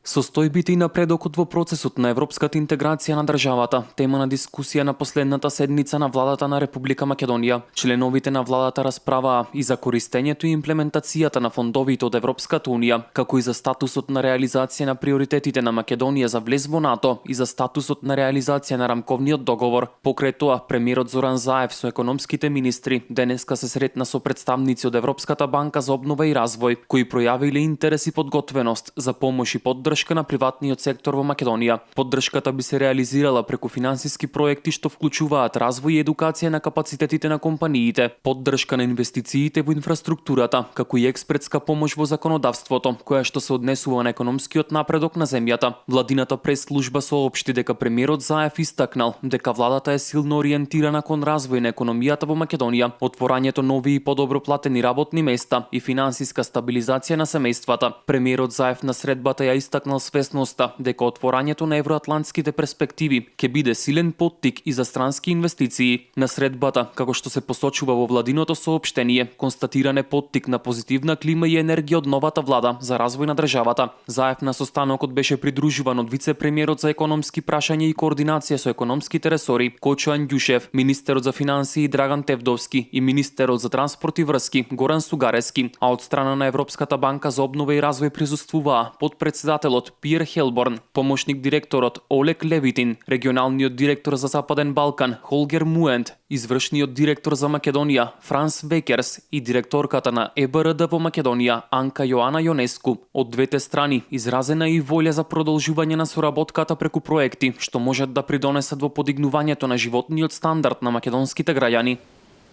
Состојбите и напредокот во процесот на европската интеграција на државата, тема на дискусија на последната седница на владата на Република Македонија. Членовите на владата расправаа и за користењето и имплементацијата на фондовите од Европската унија, како и за статусот на реализација на приоритетите на Македонија за влез во НАТО и за статусот на реализација на рамковниот договор. Покрај тоа, премиерот Зоран Заев со економските министри денеска се сретна со представници од Европската банка за обнова и развој, кои пројавиле интерес и подготвеност за помош и поддршка на приватниот сектор во Македонија. Поддршката би се реализирала преку финансиски проекти што вклучуваат развој и едукација на капацитетите на компаниите, поддршка на инвестициите во инфраструктурата, како и експертска помош во законодавството, која што се однесува на економскиот напредок на земјата. Владината прес-служба соопшти дека премиерот Заев истакнал дека владата е силно ориентирана кон развој на економијата во Македонија, отворањето нови и подобро платени работни места и финансиска стабилизација на семејствата. Премиерот Заев на средбата ја истакнал свесноста дека отворањето на евроатлантските перспективи ќе биде силен поттик и за странски инвестиции. На средбата, како што се посочува во владиното соопштение, констатиран е поттик на позитивна клима и енергија од новата влада за развој на државата. Заев на состанокот беше придружуван од вице-премиерот за економски прашања и координација со економските ресори Кочо Андјушев, министерот за финансии Драган Тевдовски и министерот за транспорт и врски Горан Сугарески, а од страна на Европската банка за обнова и развој присуствуваа подпредседателот Пиер Хелборн, помошник директорот Олег Левитин, регионалниот директор за Западен Балкан Холгер Муент, извршниот директор за Македонија Франс Векерс и директорката на ЕБРД во Македонија Анка Јоана Јонеску. Од двете страни изразена и волја за продолжување на соработката преку проекти што можат да придонесат во подигнувањето на животниот стандард на македонските граѓани.